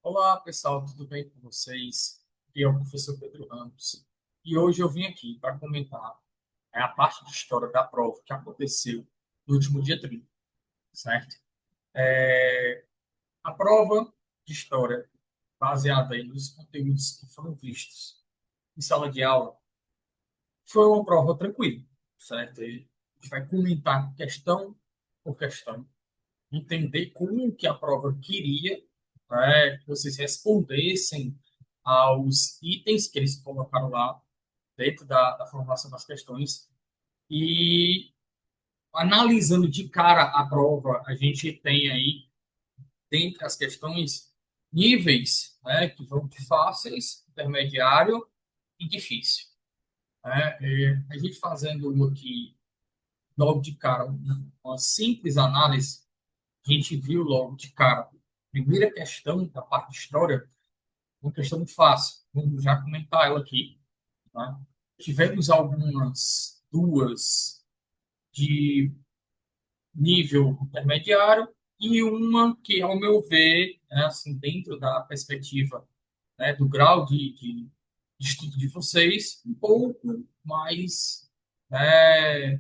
Olá, pessoal, tudo bem com vocês? Aqui é o professor Pedro Ramos. E hoje eu vim aqui para comentar a parte de história da prova que aconteceu no último dia 30, certo? A prova de história, baseada aí nos conteúdos que foram vistos em sala de aula, foi uma prova tranquila, certo? E a gente vai comentar questão por questão, entender como que a prova queria, né, que vocês respondessem aos itens que eles colocaram lá dentro da formulação das questões. E analisando de cara a prova, a gente tem aí, dentre as questões, níveis, né, que vão de fáceis, intermediário e difícil. Né? E a gente fazendo aqui, logo de cara, uma simples análise, a gente viu logo de cara, primeira questão da parte de história, uma questão muito fácil. Vamos já comentar ela aqui. Tá? Tivemos algumas duas de nível intermediário e uma que, ao meu ver, é assim, dentro da perspectiva, né, do grau de estudo de vocês, um pouco mais, né,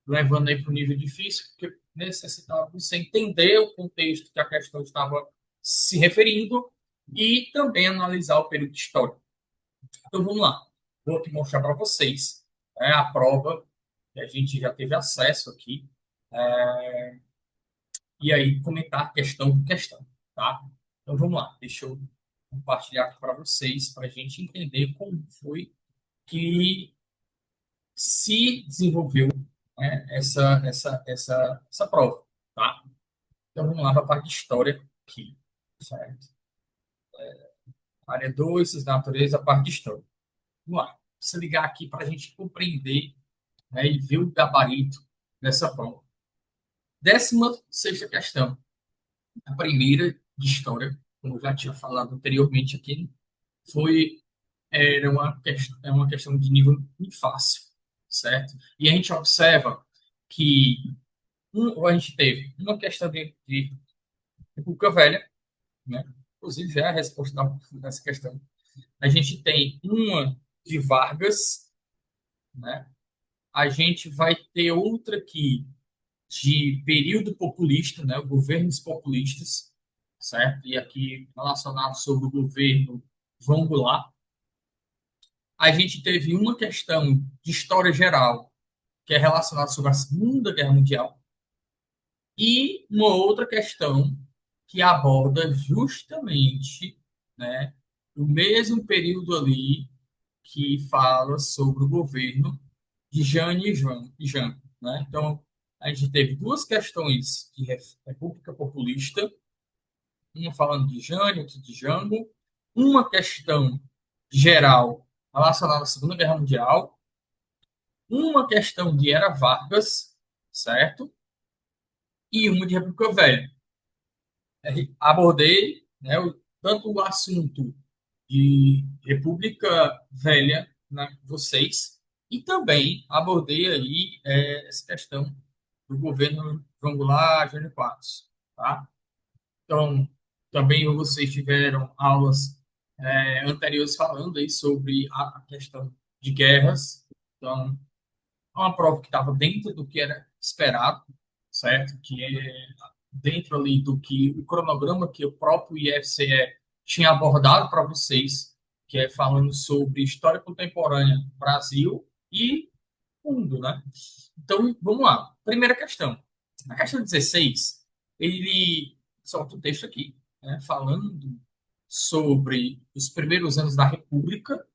levando aí para o nível difícil, porque necessitava você entender o contexto que a questão estava se referindo e também analisar o período histórico. Então vamos lá, vou aqui mostrar para vocês, né, a prova que a gente já teve acesso aqui, e aí comentar questão por questão, tá? Então vamos lá, deixa eu compartilhar aqui para vocês, para a gente entender como foi que se desenvolveu, né, essa prova, tá? Então vamos lá para a parte de história aqui, certo? Área 2, ciências da natureza, a parte de história. Vamos lá, se ligar aqui para a gente compreender, né, e ver o gabarito dessa prova. 16ª questão, a primeira de história, como eu já tinha falado anteriormente aqui, foi é uma questão de nível muito fácil, certo? E a gente observa que a gente teve uma questão de República Velha, né? Inclusive já é a resposta dessa questão. A gente tem uma de Vargas, né? A gente vai ter outra aqui de período populista, né? Governos populistas, certo? E aqui relacionado sobre o governo João Goulart. A gente teve uma questão de história geral, que é relacionada sobre a Segunda Guerra Mundial, e uma outra questão que aborda justamente, né, o mesmo período ali que fala sobre o governo de Jane e Jean, né? Então, a gente teve duas questões de República Populista, uma falando de Jane, outra de Jango, uma questão geral relacionada à Segunda Guerra Mundial, uma questão de Era Vargas, certo? E uma de República Velha. Abordei, né, tanto o assunto de República Velha, né, vocês, e também abordei aí essa questão do governo João Goulart, Jânio Quadros, tá? Então, também vocês tiveram aulas anteriores falando aí sobre a questão de guerras. Então, é uma prova que estava dentro do que era esperado, certo? Que é dentro ali do que o cronograma que o próprio IFCE tinha abordado para vocês, que é falando sobre história contemporânea Brasil e mundo, né? Então, vamos lá. Primeira questão. A questão 16, ele solta o texto aqui, né, falando sobre os primeiros anos da República,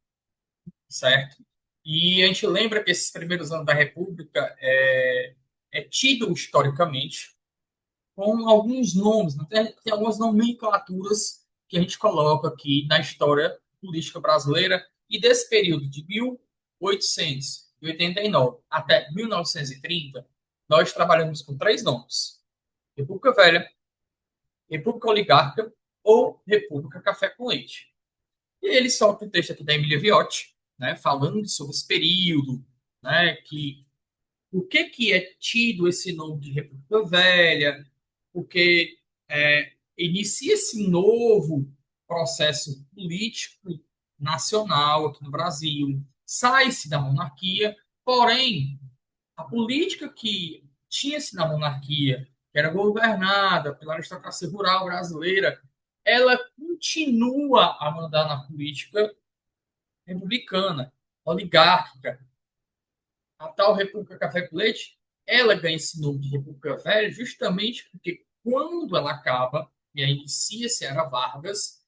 certo? E a gente lembra que esses primeiros anos da República é tido historicamente com alguns nomes, né? Tem algumas nomenclaturas que a gente coloca aqui na história política brasileira e desse período de 1889 até 1930, nós trabalhamos com três nomes: República Velha, República Oligárquica ou República Café com Leite. E ele solta um texto aqui da Emília Viotti, né, falando sobre esse período, né, que o que é tido esse nome de República Velha, porque inicia-se novo. processo político nacional aqui no Brasil, sai-se da monarquia, porém, a política que tinha-se na monarquia, que era governada pela aristocracia rural brasileira, ela continua a mandar na política republicana, oligárquica. A tal República Café com Leite, ela ganha esse nome de República Velha justamente porque quando ela acaba, e aí inicia-se a Era Vargas,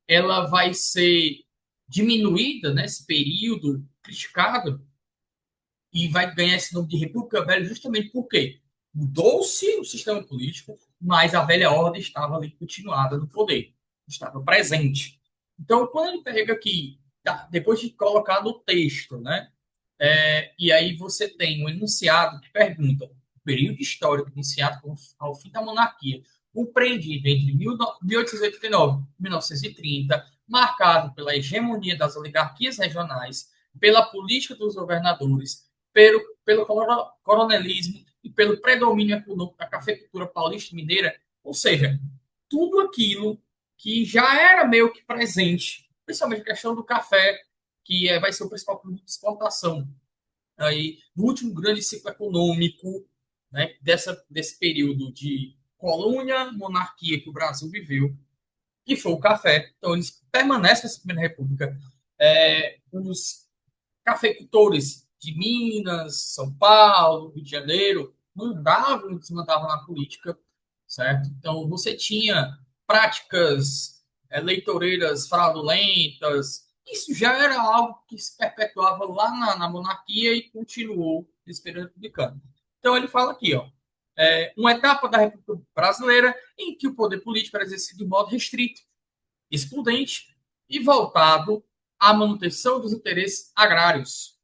ela vai ser diminuída nesse período criticado e vai ganhar esse nome de República Velha justamente porque mudou-se o sistema político, mas a velha ordem estava ali continuada no poder, estava presente. Então, quando ele pega aqui, tá, depois de colocar no texto, né? E aí você tem um enunciado que pergunta: o período histórico iniciado ao fim da monarquia, compreendido entre 1889 e 1930, marcado pela hegemonia das oligarquias regionais, pela política dos governadores, pelo coronelismo e pelo predomínio econômico da cafeicultura paulista e mineira, ou seja, tudo aquilo que já era meio que presente, principalmente a questão do café, que vai ser o principal produto de exportação aí do último grande ciclo econômico, né, desse período de colônia, monarquia que o Brasil viveu, que foi o café. Então, eles permanecem nessa Primeira República. Os cafeicultores de Minas, São Paulo, Rio de Janeiro, mandavam e desmandavam na política, certo? Então, você tinha práticas eleitoreiras fraudulentas. Isso já era algo que se perpetuava lá na monarquia e continuou nesse período republicano. Então, ele fala aqui, ó, uma etapa da República Brasileira em que o poder político era exercido de modo restrito, excludente e voltado à manutenção dos interesses agrários.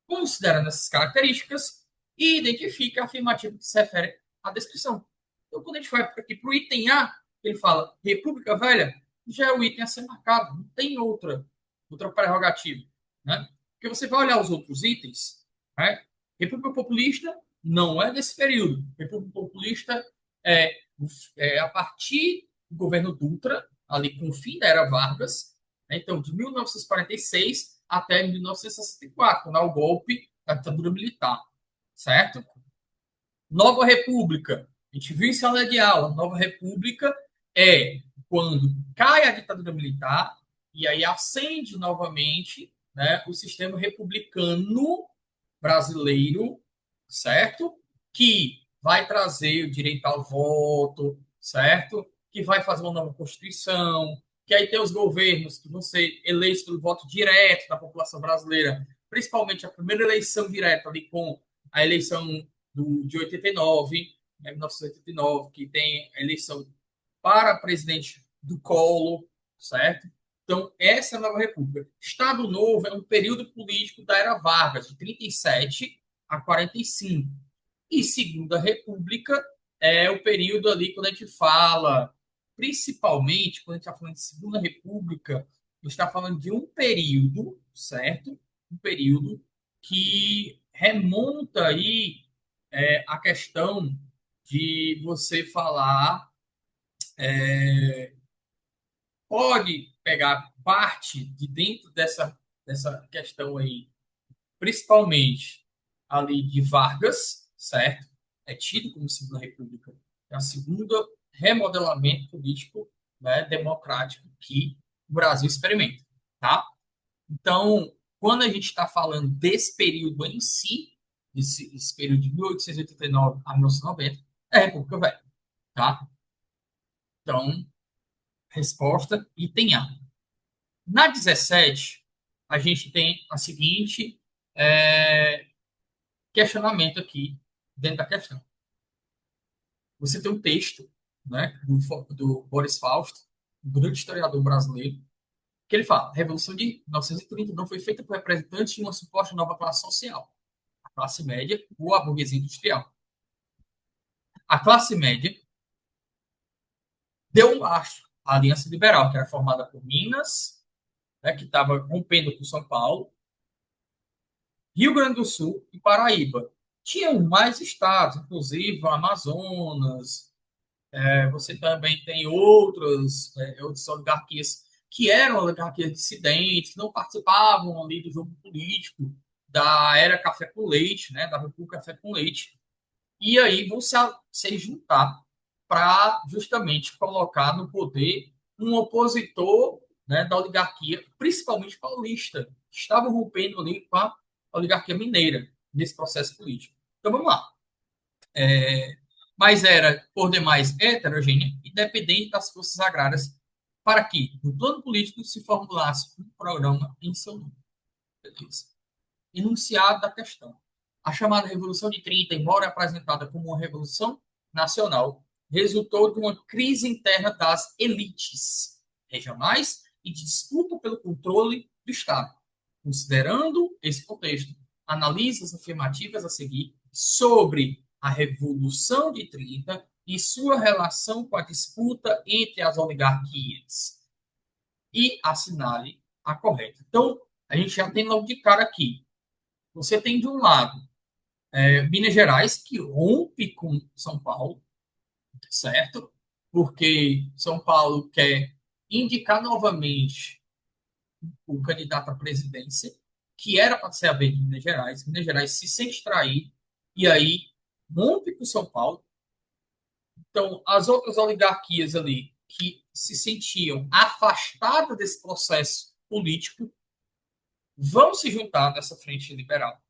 Considerando essas características, e identifica a afirmativa que se refere à descrição. Então, quando a gente vai aqui para o item A, ele fala República Velha, já é o item a ser marcado, não tem outra prerrogativa. Né? Porque você vai olhar os outros itens, né? República Populista não é desse período. República Populista é, a partir do governo Dutra, ali com o fim da Era Vargas, né? Então, de 1946 até 1964, quando há o golpe da ditadura militar, certo? Nova República, a gente viu em sala de aula, Nova República é quando cai a ditadura militar e aí acende novamente, né, o sistema republicano brasileiro, certo? Que vai trazer o direito ao voto, certo? Que vai fazer uma nova Constituição, que aí tem os governos que vão ser eleitos pelo voto direto da população brasileira, principalmente a primeira eleição direta ali com a eleição de 89, né, 1989, que tem a eleição para presidente do Collor, certo? Então, essa é a nova república. Estado Novo é um período político da era Vargas, de 37 a 45. E Segunda República é o período ali quando a gente fala, principalmente quando a gente está falando de Segunda República, a gente está falando de um período, certo? Um período que remonta aí a questão de você falar, pode pegar parte de dentro dessa questão aí, principalmente ali de Vargas, certo? É tido como Segunda República. É a segunda remodelamento político, né, democrático que o Brasil experimenta, tá? Então, quando a gente está falando desse período em si, esse período de 1889 a 1990, é a República Velha, tá? Então, resposta item A. Na 17, a gente tem a seguinte questionamento aqui dentro da questão. Você tem um texto, né, do Boris Fausto, um grande historiador brasileiro, que ele fala: a Revolução de 1930 não foi feita por representantes de uma suposta nova classe social, a classe média ou a burguesia industrial. A classe média deu um lastro à Aliança Liberal, que era formada por Minas, né, que estava rompendo com São Paulo, Rio Grande do Sul e Paraíba. Tinham mais estados, inclusive o Amazonas. Você também tem outras oligarquias que eram oligarquias dissidentes, que não participavam ali do jogo político da era café com leite, né, da República Café com Leite. E aí vão se juntar para justamente colocar no poder um opositor, né, da oligarquia, principalmente paulista, que estava rompendo ali com a oligarquia mineira nesse processo político. Então vamos lá. Mas era, por demais, heterogênea e dependente das forças agrárias para que, no plano político, se formulasse um programa em seu nome. Beleza. Enunciado da questão. A chamada Revolução de 30, embora apresentada como uma revolução nacional, resultou de uma crise interna das elites regionais e de disputa pelo controle do Estado. Considerando esse contexto, analise as afirmativas a seguir sobre a Revolução de 30 e sua relação com a disputa entre as oligarquias e assinale a correta. Então, a gente já tem logo de cara aqui. Você tem de um lado Minas Gerais, que rompe com São Paulo, certo? Porque São Paulo quer indicar novamente o candidato à presidência, que era para ser a vez de Minas Gerais. Minas Gerais se sente traído e aí rompe com São Paulo. Então, as outras oligarquias ali que se sentiam afastadas desse processo político vão se juntar nessa frente liberal,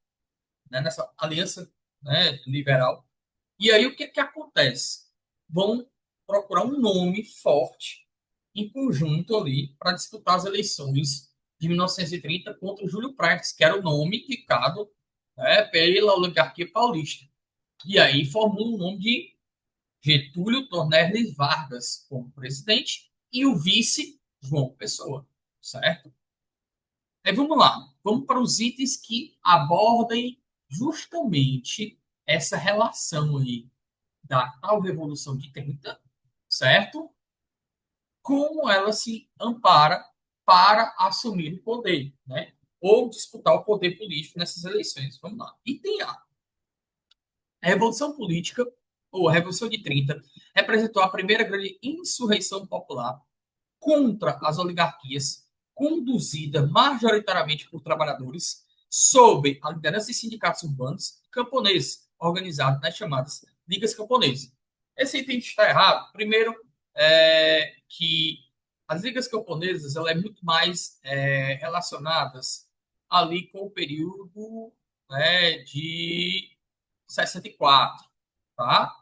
né, nessa aliança, né, liberal. E aí o que, que acontece? Vão procurar um nome forte em conjunto ali para disputar as eleições de 1930 contra o Júlio Prestes, que era o nome indicado, né, pela oligarquia paulista. E aí formou o nome de Getúlio Dornelles Vargas como presidente e o vice João Pessoa, certo? Aí vamos lá, vamos para os itens que abordem justamente essa relação aí da tal Revolução de 30, certo? Como ela se ampara para assumir o poder, né? Ou disputar o poder político nessas eleições. Vamos lá. Item A. A Revolução Política, ou a Revolução de 30, representou a primeira grande insurreição popular contra as oligarquias, conduzida majoritariamente por trabalhadores, sob a liderança de sindicatos urbanos camponeses, organizados nas chamadas ligas camponesas. Esse item está errado. Primeiro, que as ligas camponesas ela é muito mais relacionadas ali com o período, né, de 64, tá?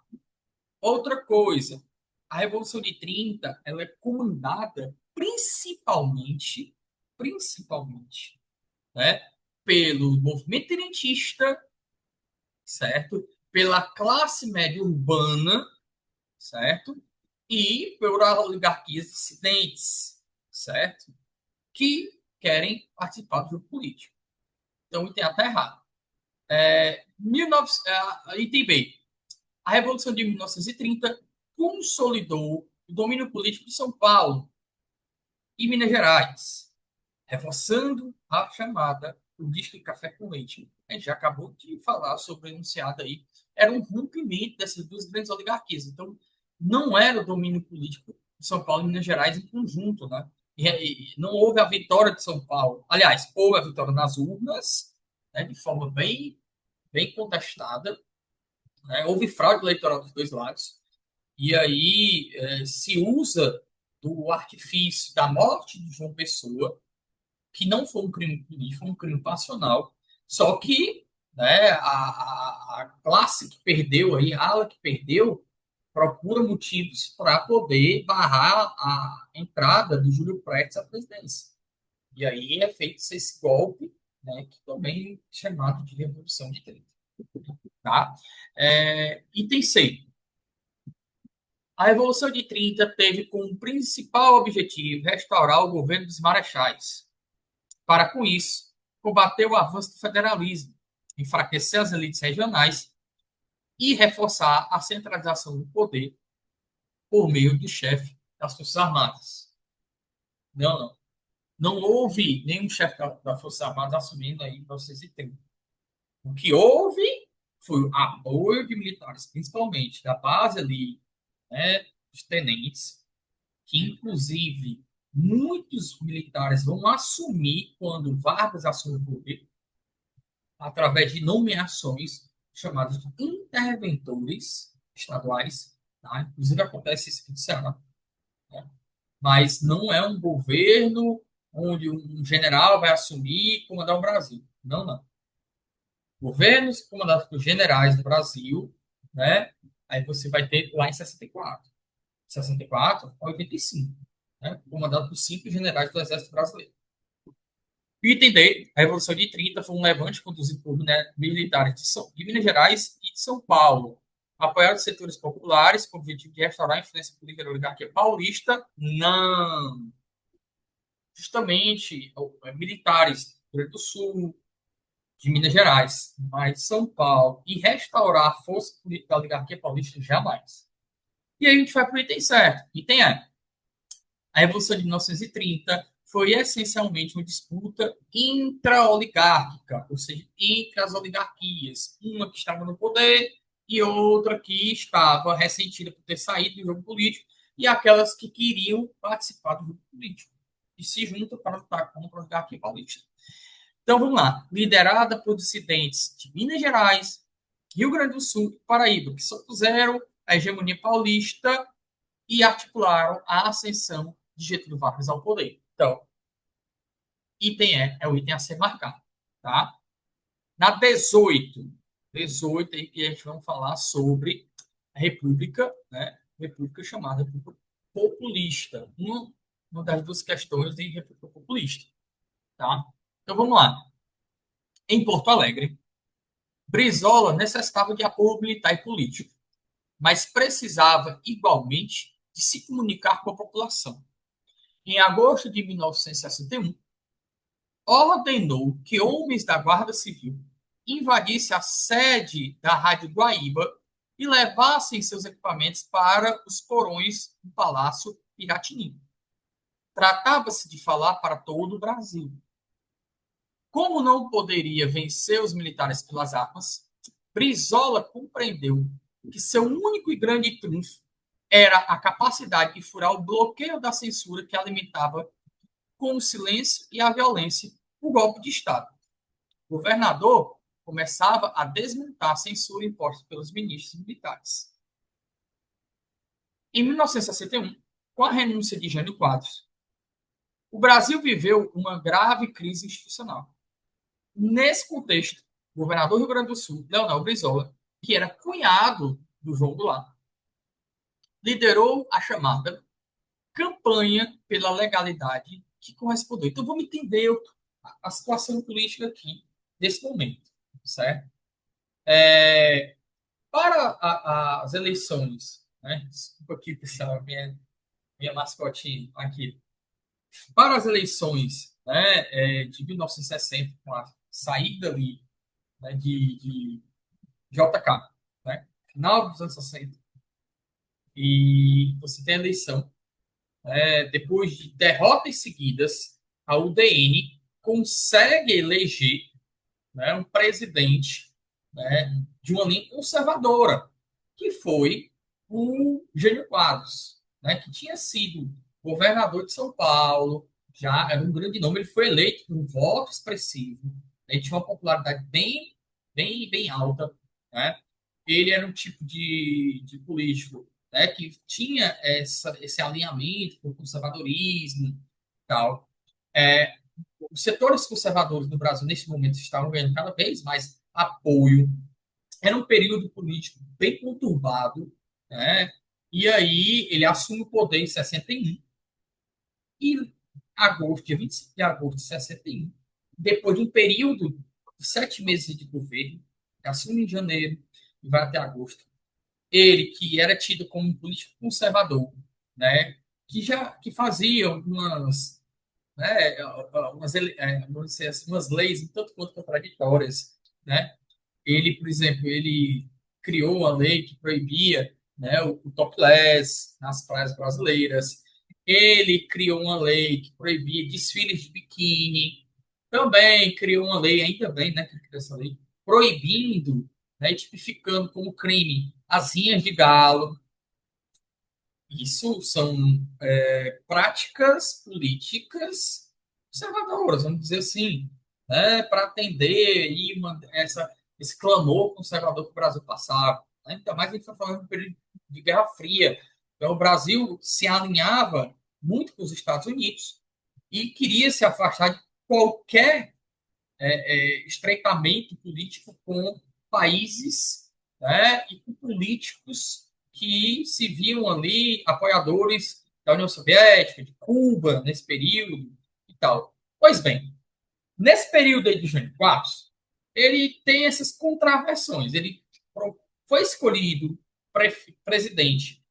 Outra coisa, a Revolução de 30, ela é comandada principalmente, né, pelo movimento tenentista, certo? Pela classe média urbana, certo? E por oligarquias dissidentes, certo? Que querem participar do jogo político. Então, tem até errado. 19, item B. A Revolução de 1930 consolidou o domínio político de São Paulo e Minas Gerais, reforçando a chamada política de café com leite. A gente já acabou de falar sobre o enunciado aí. Era um rompimento dessas duas grandes oligarquias. Então, não era o domínio político de São Paulo e Minas Gerais em conjunto, né? E não houve a vitória de São Paulo. Aliás, houve a vitória nas urnas, né, de forma bem contestada, né? Houve fraude eleitoral dos dois lados. E aí se usa do artifício da morte de João Pessoa, que não foi um crime político, foi um crime passional, só que, né, a classe que perdeu, aí, a ala que perdeu, procura motivos para poder barrar a entrada do Júlio Prestes à presidência. E aí é feito esse golpe, né, que também é chamado de Revolução de 30. Tá? Item C. A Revolução de 30 teve como principal objetivo restaurar o governo dos marechais. Para com isso, combater o avanço do federalismo, enfraquecer as elites regionais e reforçar a centralização do poder por meio do chefe das Forças Armadas. Não, não. Não houve nenhum chefe das Forças Armadas assumindo aí em 1930. O que houve foi o apoio de militares, principalmente da base ali, né, dos tenentes, que inclusive muitos militares vão assumir, quando Vargas assume o poder, através de nomeações chamadas de interventores estaduais, tá? Inclusive acontece isso aqui no Ceará, né? Mas não é um governo onde um general vai assumir e comandar o Brasil. Não, não. Governos comandados por generais do Brasil, né? Aí você vai ter lá em 64. 64 a 85, né? Comandado por 5 generais do Exército Brasileiro. Item D, a Revolução de 30 foi um levante conduzido por militares de Minas Gerais e de São Paulo, apoiado setores populares com o objetivo de restaurar a influência política da oligarquia paulista. Não. Justamente militares do Rio Grande do Sul, de Minas Gerais, mas de São Paulo, e restaurar a força política da oligarquia paulista, jamais. E aí a gente vai para o item certo. Item E. A Revolução de 1930 foi essencialmente uma disputa intra-oligárquica, ou seja, entre as oligarquias, uma que estava no poder e outra que estava ressentida por ter saído do jogo político, e aquelas que queriam participar do jogo político e se juntam para lutar contra a oligarquia paulista. Então vamos lá, liderada por dissidentes de Minas Gerais, Rio Grande do Sul e Paraíba, que se opuseram à hegemonia paulista e articularam a ascensão de Getúlio Vargas ao poder. Então, item é o item a ser marcado. Tá? Na 18 aí que a gente vai falar sobre a República, né? República chamada República Populista. Uma das duas questões de República Populista. Tá? Então vamos lá. Em Porto Alegre, Brizola necessitava de apoio militar e político, mas precisava igualmente de se comunicar com a população. Em agosto de 1961, ordenou que homens da Guarda Civil invadissem a sede da Rádio Guaíba e levassem seus equipamentos para os porões do Palácio Piratini. Tratava-se de falar para todo o Brasil. Como não poderia vencer os militares pelas armas, Brizola compreendeu que seu único e grande trunfo era a capacidade de furar o bloqueio da censura que alimentava com o silêncio e a violência o golpe de Estado. O governador começava a desmontar a censura imposta pelos ministros militares. Em 1961, com a renúncia de Jânio Quadros, o Brasil viveu uma grave crise institucional. Nesse contexto, o governador do Rio Grande do Sul, Leonel Brizola, que era cunhado do João Goulart, liderou a chamada campanha pela legalidade que correspondeu. Então, vamos entender a situação política aqui, nesse momento, certo? Para as eleições, né? Desculpa aqui, pessoal, minha mascotinha aqui. Para as eleições, né, de 1960, com a saída ali, né, de JK, né, final dos anos 60, e você tem a eleição, depois de derrotas seguidas, a UDN consegue eleger, né, um presidente, né, de uma linha conservadora, que foi o Jânio Quadros, né, que tinha sido governador de São Paulo, já era um grande nome, ele foi eleito com um voto expressivo, né, ele tinha uma popularidade bem alta, né? Ele era um tipo de político, né, que tinha esse alinhamento com o conservadorismo e tal. É, os setores conservadores no Brasil, nesse momento, estavam ganhando cada vez mais apoio. Era um período político bem conturbado, né? E aí ele assume o poder em 61 e agosto, dia 25 de agosto de 61, depois de um período de 7 meses de governo, que assume em janeiro e vai até agosto. Ele, que era tido como um político conservador, né? Que fazia né, vamos dizer assim, umas leis um tanto quanto contraditórias, né? Ele, por exemplo, ele criou uma lei que proibia, né, o topless nas praias brasileiras. Ele criou uma lei que proibia desfiles de biquíni. Também criou uma lei, ainda bem, né, que criou essa lei, proibindo, né, tipificando como crime as rinhas de galo. Isso são práticas políticas conservadoras, vamos dizer assim, né, para atender esse clamor conservador que o Brasil passava. Né? Ainda mais a gente está falando de um período de Guerra Fria. Então, o Brasil se alinhava muito com os Estados Unidos e queria se afastar de qualquer estreitamento político com países, né, e com políticos que se viam ali apoiadores da União Soviética, de Cuba, nesse período e tal. Pois bem, nesse período aí de Jânio Quadros, ele tem essas contraversões. Ele foi escolhido presidente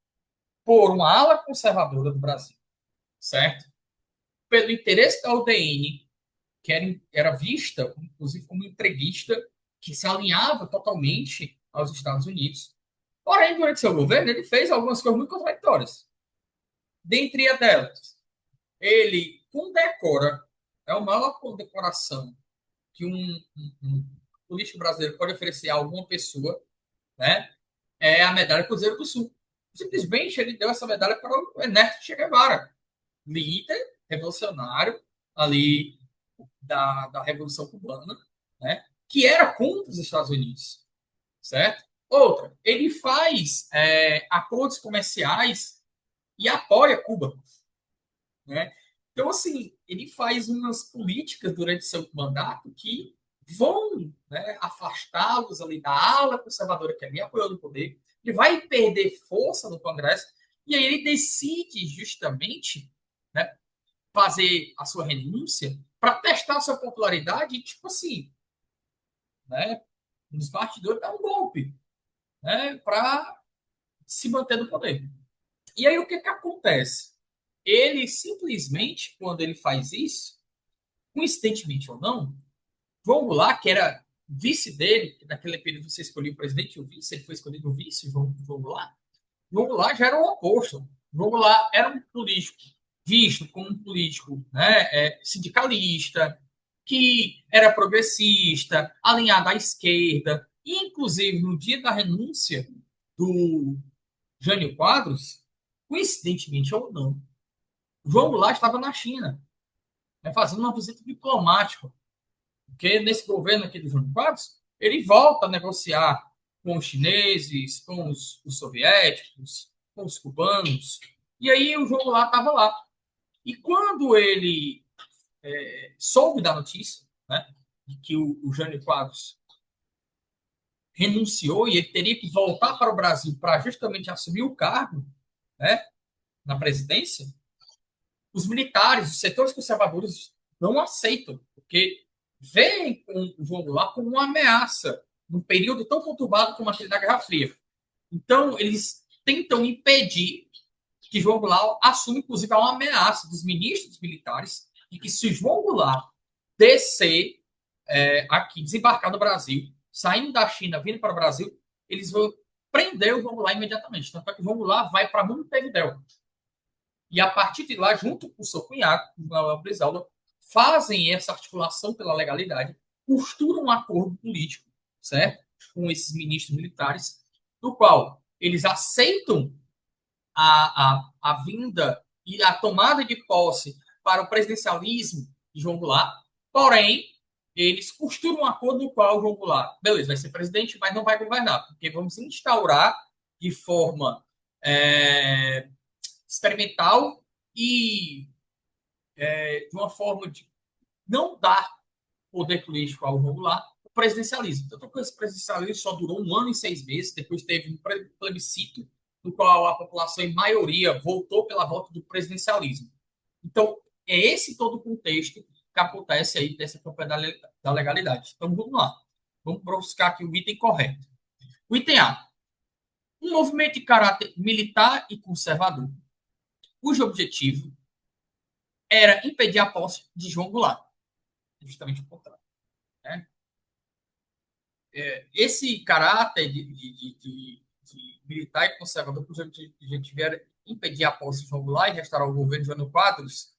por uma ala conservadora do Brasil, certo? Pelo interesse da UDN, que era vista, inclusive, como entreguista, que se alinhava totalmente aos Estados Unidos. Porém, durante seu governo, ele fez algumas coisas muito contraditórias. Dentre delas, ele condecora, é a maior condecoração que um político brasileiro pode oferecer a alguma pessoa, né? É a medalha Cruzeiro do Sul. Simplesmente ele deu essa medalha para o Ernesto Che Guevara, líder revolucionário ali da Revolução Cubana, né? Que era contra os Estados Unidos, certo? Outra, ele faz acordos comerciais e apoia Cuba, né? Então, assim, ele faz umas políticas durante seu mandato que vão, né, afastá-los ali da ala conservadora que ali apoiou no poder. Ele vai perder força no Congresso e aí ele decide justamente, né, fazer a sua renúncia para testar a sua popularidade, tipo assim, né, nos bastidores dar um golpe, né, para se manter no poder. E aí o que acontece? Ele simplesmente, quando ele faz isso, coincidentemente ou não, João Goulart, que era vice dele, que naquele período você escolheu o presidente e o vice, ele foi escolhido o vice, João Goulart. João Goulart já era o oposto. João Goulart era um político visto como um político, né, sindicalista, que era progressista, alinhado à esquerda, e inclusive no dia da renúncia do Jânio Quadros, coincidentemente ou não, João Goulart estava na China, né, fazendo uma visita diplomática, porque nesse governo aqui do Jânio Quadros, ele volta a negociar com os chineses, com os soviéticos, com os cubanos, e aí o João Goulart estava lá. E quando ele soube da notícia, né, de que o Jânio Quadros renunciou e ele teria que voltar para o Brasil para justamente assumir o cargo, né, na presidência, os militares, os setores conservadores não aceitam, porque veem o João Goulart como uma ameaça num período tão conturbado como aquele da Guerra Fria. Então, eles tentam impedir que João Goulart assuma, inclusive, uma ameaça dos ministros militares de que se João Goulart descer aqui, desembarcar no Brasil, saindo da China, vindo para o Brasil, eles vão prender o João Goulart imediatamente. Tanto é que o João Goulart vai para Montevidéu. E a partir de lá, junto com o seu cunhado, o Manuel Brizola, fazem essa articulação pela legalidade, costuram um acordo político, certo? Com esses ministros militares, do qual eles aceitam a vinda e a tomada de posse para o presidencialismo de João Goulart, porém, eles costuram um acordo no qual o João Goulart, beleza, vai ser presidente, mas não vai governar, porque vamos instaurar de forma experimental e de uma forma de não dar poder político ao João Goulart, o presidencialismo. Tanto que esse presidencialismo só durou 1 ano e 6 meses, depois teve um plebiscito, no qual a população, em maioria, votou pela volta do presidencialismo. Então, é esse todo o contexto que acontece aí dessa campanha da legalidade. Então, vamos lá. Vamos buscar aqui o item correto. O item A. Um movimento de caráter militar e conservador, cujo objetivo era impedir a posse de João Goulart. Justamente o contrário. Né? Esse caráter de militar e conservador, por exemplo, a gente vier impedir a posse de João Goulart e restaurar o governo de Jânio Quadros,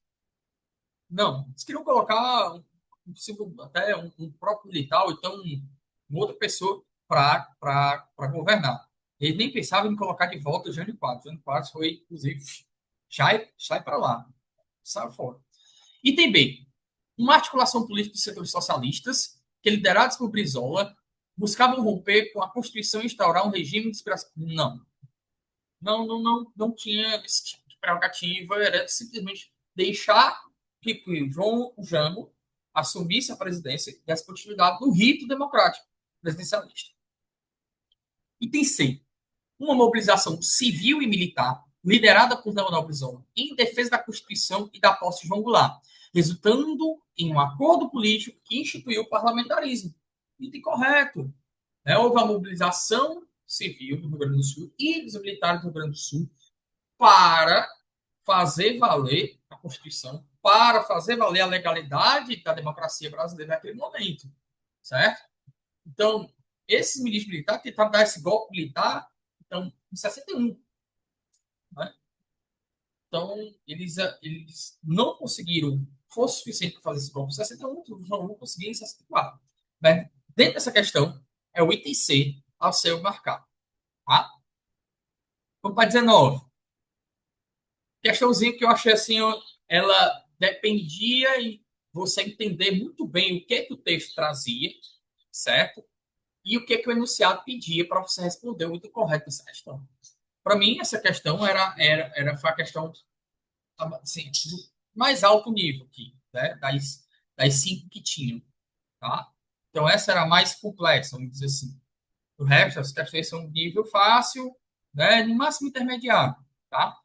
não. Eles queriam colocar até um próprio militar ou então uma outra pessoa para governar. Ele nem pensava em colocar de volta o Jânio Quadros. O Jânio Quadros foi, inclusive, sai para lá, sai fora. Item B. Uma articulação política dos setores socialistas, que liderados por Brizola, buscavam romper com a Constituição e instaurar um regime de inspiração. Não. Não tinha esse tipo de prerrogativa, era simplesmente deixar que o João Jango assumisse a presidência e a continuidade do rito democrático presidencialista. Item C. Uma mobilização civil e militar liderada por Leonel Brizola em defesa da Constituição e da posse de João Goulart, resultando em um acordo político que instituiu o parlamentarismo. Item correto. Houve a mobilização civil do Rio Grande do Sul e dos militares do Rio Grande do Sul para fazer valer a Constituição, para fazer valer a legalidade da democracia brasileira naquele momento, certo? Então, esses milícias militares tentaram dar esse golpe militar então, em 61. Né? Então, eles não conseguiram força suficiente para fazer esse golpe em 61, não vão conseguir em 64. Mas, dentro dessa questão, é o item C a ser marcado. Tá? Vamos para 19. Questãozinha que eu achei assim, ela dependia em você entender muito bem o que o texto trazia, certo? E o que o enunciado pedia para você responder muito correto essa questão. Para mim, essa questão foi a questão assim, do mais alto nível aqui, né? Das cinco que tinham, tá? Então, essa era a mais complexa, vamos dizer assim. O resto, as questões são nível fácil, né? No máximo intermediário, tá?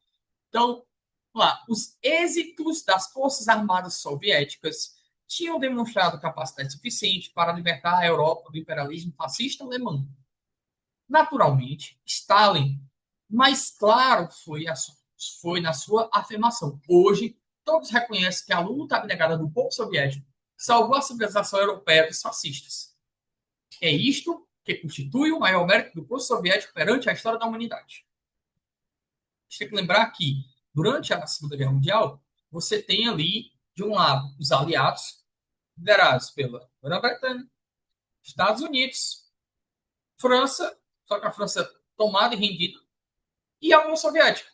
Então, lá, os êxitos das Forças Armadas Soviéticas tinham demonstrado capacidade suficiente para libertar a Europa do imperialismo fascista alemão. Naturalmente, Stalin, mais claro foi na sua afirmação. Hoje, todos reconhecem que a luta abnegada do povo soviético salvou a civilização europeia dos fascistas. É isto que constitui o maior mérito do povo soviético perante a história da humanidade. A gente tem que lembrar que, durante a Segunda Guerra Mundial, você tem ali, de um lado, os aliados, liderados pela Grã-Bretanha, Estados Unidos, França, só que a França tomada e rendida, e a União Soviética,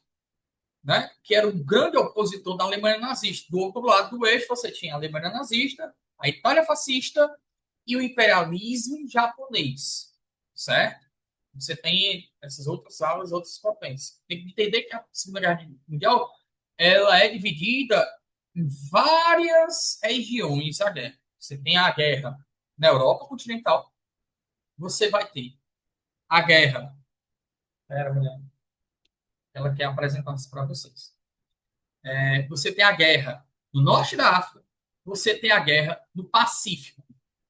né? Que era um grande opositor da Alemanha nazista. Do outro lado do eixo, você tinha a Alemanha nazista, a Itália fascista e o imperialismo japonês, certo? Você tem essas outras alas, outras potências. Tem que entender que a Segunda Guerra Mundial ela é dividida em várias regiões da guerra. Você tem a guerra na Europa continental, você vai ter a guerra. Pera, mulher, ela quer apresentar isso para vocês. Você tem a guerra no norte da África, você tem a guerra no Pacífico.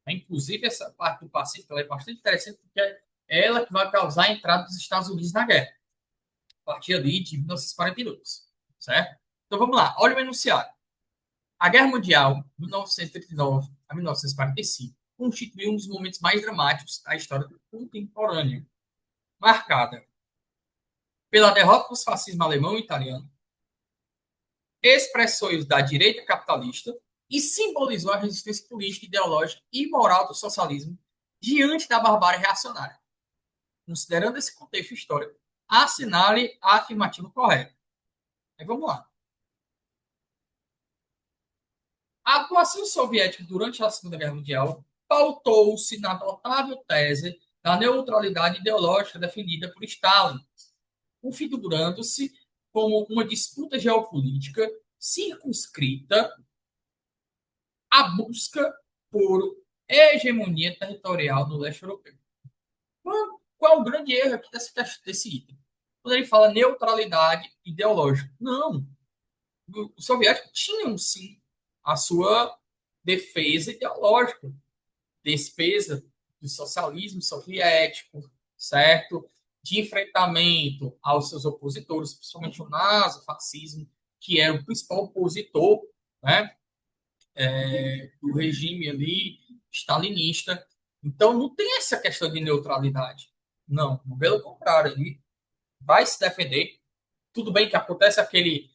Inclusive, essa parte do Pacífico é bastante interessante, porque é ela que vai causar a entrada dos Estados Unidos na guerra, a partir ali de 1942. Certo? Então vamos lá, olha o enunciado. A Guerra Mundial, de 1939 a 1945, constituiu um dos momentos mais dramáticos da história contemporânea, marcada pela derrota dos fascismo alemão e italiano, expressões da direita capitalista e simbolizou a resistência política, ideológica e moral do socialismo diante da barbárie reacionária. Considerando esse contexto histórico, assinale a afirmativa correta. Aí vamos lá. A atuação soviética durante a Segunda Guerra Mundial pautou-se na notável tese da neutralidade ideológica defendida por Stalin, configurando-se como uma disputa geopolítica circunscrita à busca por hegemonia territorial no leste europeu. Qual é o grande erro aqui desse item? Quando ele fala neutralidade ideológica. Não. Os soviéticos tinham, sim, a sua defesa ideológica, defesa do socialismo soviético, certo? De enfrentamento aos seus opositores, principalmente o nazifascismo, que era o principal opositor, né, do regime ali stalinista. Então, não tem essa questão de neutralidade. Não, pelo contrário, ele vai se defender. Tudo bem que acontece aquele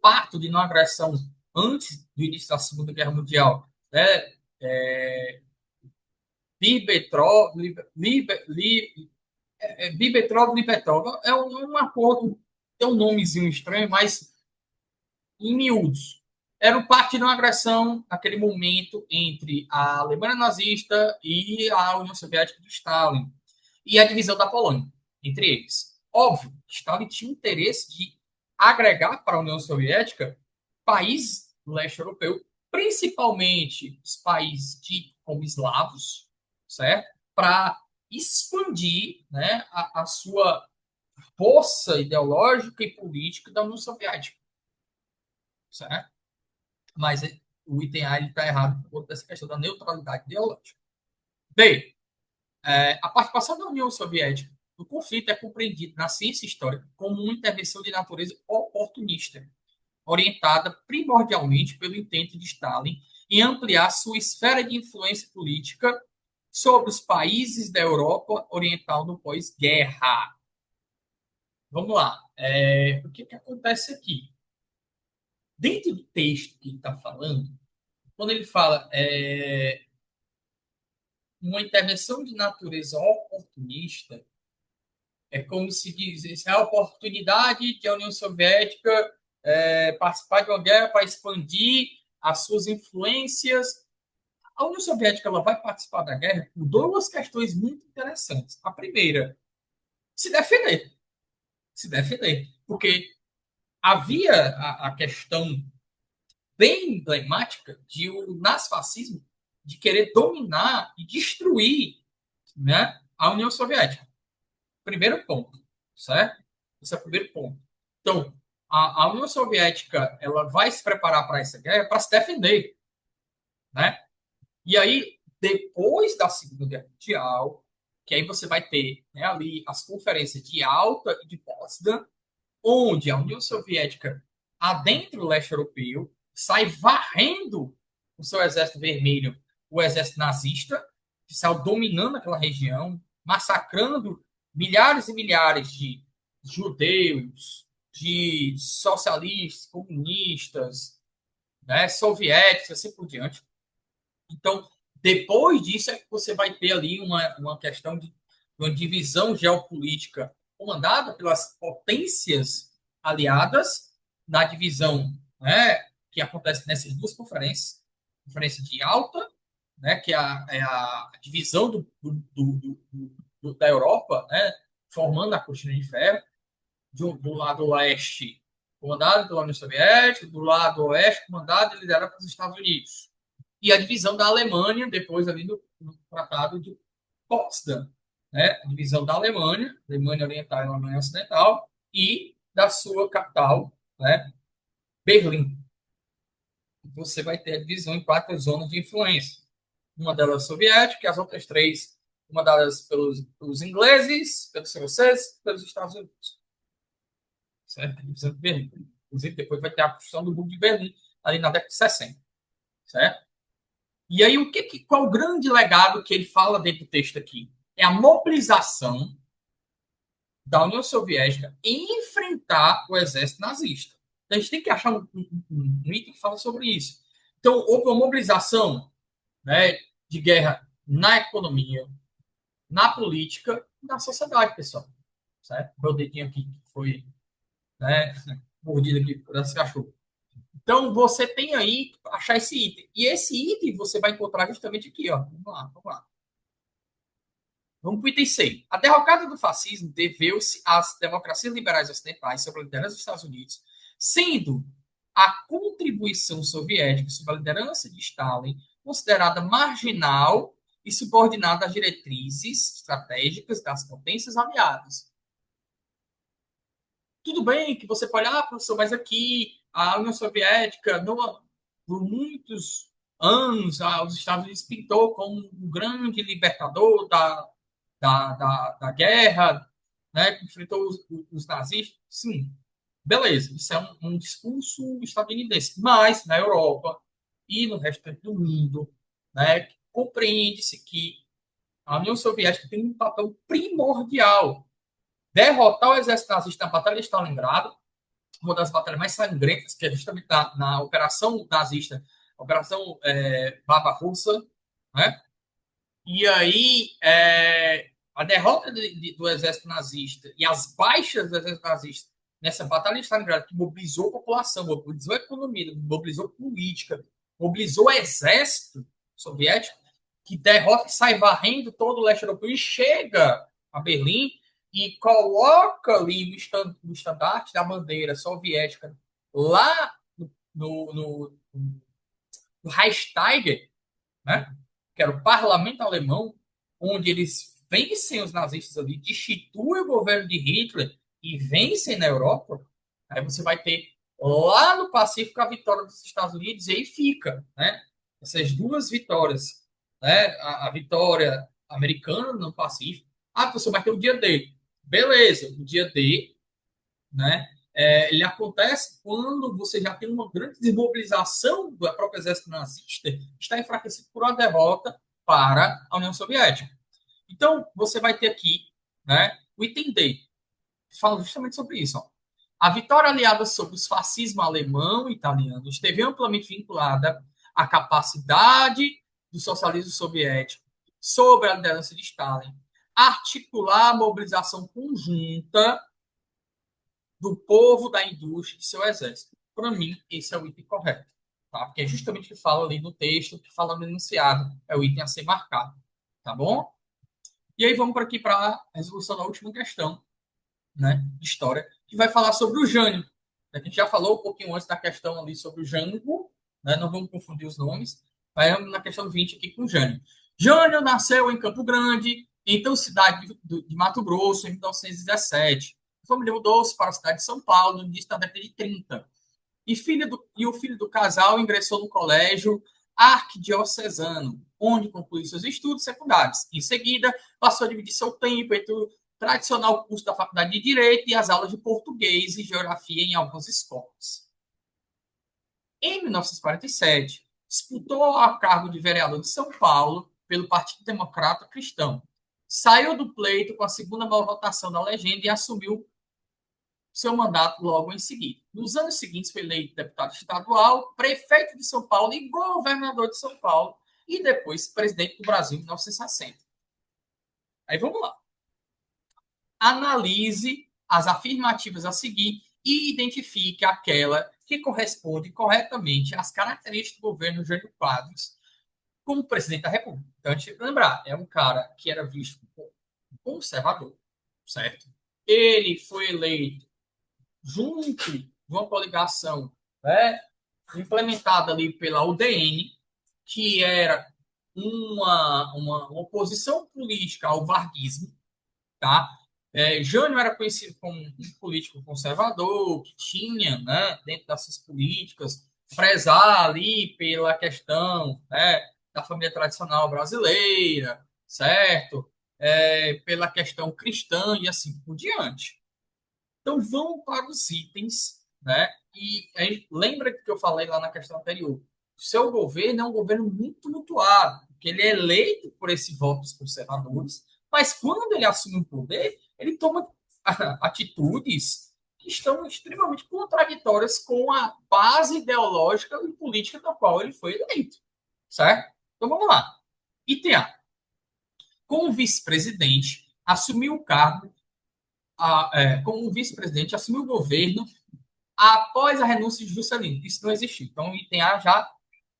pacto de não agressão antes do início da Segunda Guerra Mundial, né? É, Ribbentrop-Ribbentrop é um acordo, tem um nomezinho estranho, mas em miúdos. Era o parte de uma agressão naquele momento entre a Alemanha nazista e a União Soviética de Stalin e a divisão da Polônia, entre eles. Óbvio, Stalin tinha interesse de agregar para a União Soviética países do leste europeu, principalmente os países de, como eslavos, certo? Para expandir, né, a sua força ideológica e política da União Soviética, certo? Mas o item A está errado por conta dessa questão da neutralidade ideológica. B. A participação da União Soviética no conflito é compreendida na ciência histórica como uma intervenção de natureza oportunista, orientada primordialmente pelo intento de Stalin em ampliar sua esfera de influência política sobre os países da Europa Oriental no pós-guerra. Vamos lá. O que acontece aqui? Dentro do texto que ele está falando, quando ele fala uma intervenção de natureza oportunista, é como se diz, é a oportunidade de a União Soviética participar de uma guerra para expandir as suas influências. A União Soviética ela vai participar da guerra por duas questões muito interessantes. A primeira, se defender. Se defender. Porque havia a questão bem emblemática de o nazifascismo de querer dominar e destruir, né, a União Soviética. Primeiro ponto, certo? Esse é o primeiro ponto. Então, a União Soviética ela vai se preparar para essa guerra para se defender, né? E aí, depois da Segunda Guerra Mundial, que aí você vai ter, né, ali as conferências de Alta e de Potsdam, onde a União Soviética adentra o leste europeu, sai varrendo o seu exército vermelho, o exército nazista, que saiu dominando aquela região, massacrando milhares e milhares de judeus, de socialistas, comunistas, né, soviéticos, assim por diante. Então, depois disso, é que você vai ter ali uma questão de uma divisão geopolítica comandada pelas potências aliadas, na divisão, né, que acontece nessas duas conferências, conferência de Alta, né, que é a divisão da Europa, né, formando a cortina de ferro, do lado leste, comandado pela União Soviética, do lado oeste, comandado e liderado pelos Estados Unidos. E a divisão da Alemanha, depois ali no Tratado de Potsdam, né? A divisão da Alemanha, Alemanha Oriental e Alemanha Ocidental, e da sua capital, né? Berlim. Você vai ter a divisão em quatro zonas de influência. Uma delas soviética, e as outras três, uma delas pelos ingleses, pelos franceses, pelos Estados Unidos. Certo? A divisão de Berlim. Inclusive, depois vai ter a construção do Muro de Berlim, ali na década de 60. Certo? E aí, qual o grande legado que ele fala dentro do texto aqui? É a mobilização da União Soviética em enfrentar o exército nazista. Então, a gente tem que achar um item que fala sobre isso. Então, houve uma mobilização, né, de guerra na economia, na política e na sociedade, pessoal. Certo? Meu dedinho aqui foi, né, mordido aqui por esse cachorro. Então, você tem aí que achar esse item. E esse item você vai encontrar justamente aqui, ó. Vamos lá, vamos lá. Vamos para o item C. A derrocada do fascismo deveu-se às democracias liberais ocidentais sob a liderança dos Estados Unidos, sendo a contribuição soviética sob a liderança de Stalin considerada marginal e subordinada às diretrizes estratégicas das potências aliadas. Tudo bem que você pode, professor, mas aqui a União Soviética, por muitos anos, os Estados Unidos pintou como um grande libertador da guerra, né, que enfrentou os nazistas. Sim, beleza, isso é um discurso estadunidense, mas na Europa e no restante do mundo, né, compreende-se que a União Soviética tem um papel primordial. Derrotar o exército nazista na Batalha de Stalingrado, uma das batalhas mais sangrentas, que é justamente na Operação Nazista, Operação Barbarossa, né? E aí, A derrota do exército nazista e as baixas do exército nazista nessa batalha de Stalingrado, que mobilizou a população, mobilizou a economia, mobilizou a política, mobilizou o exército soviético, que derrota e sai varrendo todo o leste europeu e chega a Berlim e coloca ali no estandarte da bandeira soviética lá no, no, no Reichstag, né? Que era o parlamento alemão, onde eles vencem os nazistas ali, destituem o governo de Hitler e vencem na Europa, aí você vai ter lá no Pacífico a vitória dos Estados Unidos e aí fica, né? Essas duas vitórias, né? A vitória americana no Pacífico. Ah, você vai ter o dia D. Beleza, o dia D, né? Ele acontece quando você já tem uma grande desmobilização do próprio exército nazista, que está enfraquecido por uma derrota para a União Soviética. Então, você vai ter aqui, né, o item D, que fala justamente sobre isso. Ó. A vitória aliada sobre o fascismo alemão e italiano esteve amplamente vinculada à capacidade do socialismo soviético sobre a liderança de Stalin articular a mobilização conjunta do povo, da indústria e seu exército. Para mim, esse é o item correto. Tá? Porque é justamente o que fala ali no texto, o que fala no enunciado. É o item a ser marcado. Tá bom? E aí vamos para aqui para a resolução da última questão, né? De história, que vai falar sobre o Jânio. A gente já falou um pouquinho antes da questão ali sobre o Jango, né? Não vamos confundir os nomes. Vamos na questão 20 aqui com o Jânio. Jânio nasceu em Campo Grande, então cidade de Mato Grosso, em 1917. A família mudou-se para a cidade de São Paulo no início da década de 30. E o filho do casal ingressou no colégio arquidiocesano, onde concluiu seus estudos secundários. Em seguida, passou a dividir seu tempo entre o tradicional curso da Faculdade de Direito e as aulas de português e geografia em algumas escolas. Em 1947, disputou o cargo de vereador de São Paulo pelo Partido Democrata Cristão. Saiu do pleito com a segunda maior votação da legenda e assumiu seu mandato logo em seguida. Nos anos seguintes, foi eleito deputado estadual, prefeito de São Paulo e governador de São Paulo, e depois presidente do Brasil em 1960. Aí vamos lá. Analise as afirmativas a seguir e identifique aquela que corresponde corretamente às características do governo Jânio Quadros como presidente da República. Então, a gente tem que lembrar, é um cara que era visto como conservador, certo? Ele foi eleito junto de uma coligação, né, implementada ali pela UDN, que era uma oposição política ao varguismo, tá? Jânio era conhecido como um político conservador, que tinha, né, dentro dessas políticas, prezar ali pela questão, né, da família tradicional brasileira, certo? Pela questão cristã e assim por diante. Então, vamos para os itens, né? E aí, lembra que eu falei lá na questão anterior? O seu governo é um governo muito mutuado, porque ele é eleito por esse voto dos conservadores, mas quando ele assume o poder, ele toma atitudes que estão extremamente contraditórias com a base ideológica e política da qual ele foi eleito, certo? Então, vamos lá. Item A. Como vice-presidente, assumiu o cargo como vice-presidente, assumiu o governo após a renúncia de Juscelino. Isso não existiu. Então, item A já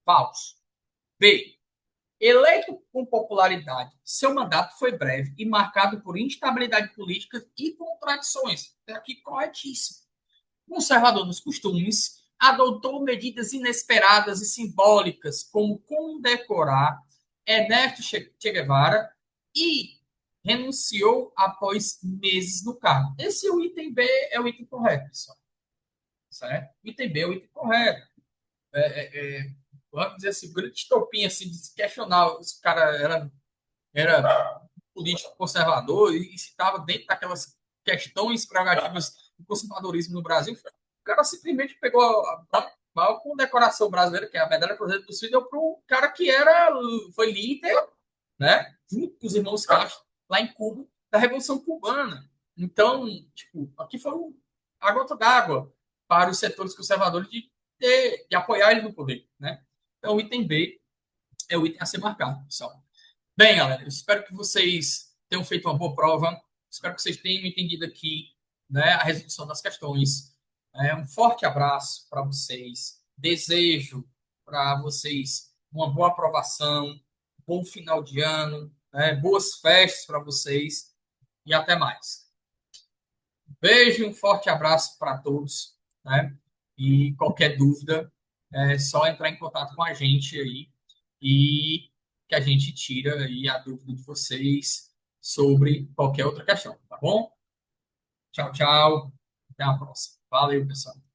falso. B. Eleito com popularidade, seu mandato foi breve e marcado por instabilidade política e contradições. É aqui corretíssimo. Conservador nos costumes, adotou medidas inesperadas e simbólicas, como condecorar Ernesto Che Guevara e renunciou após meses no cargo. Esse é o item B, é o item correto, pessoal. Certo? O item B é o item correto. Vamos dizer assim, grande estopinha assim, de se questionar se o cara era político conservador e se estava dentro daquelas questões prerrogativas do conservadorismo no Brasil. O cara simplesmente pegou a maior condecoração brasileira, que é a medalha Cruzeiro do Sul, e deu para o cara que foi líder, né, junto com os irmãos Castro, lá em Cuba, da Revolução Cubana. Então, tipo, aqui foi a gota d'água para os setores conservadores de apoiar ele no poder, né? Então, o item B é o item a ser marcado, pessoal. Bem, galera, eu espero que vocês tenham feito uma boa prova. Espero que vocês tenham entendido aqui, né, a resolução das questões. Um forte abraço para vocês. Desejo para vocês uma boa aprovação, bom final de ano, né, boas festas para vocês e até mais. Beijo, um forte abraço para todos, né? E qualquer dúvida, é só entrar em contato com a gente aí e que a gente tira aí a dúvida de vocês sobre qualquer outra questão, tá bom? Tchau, tchau. Até a próxima. Valeu, pessoal.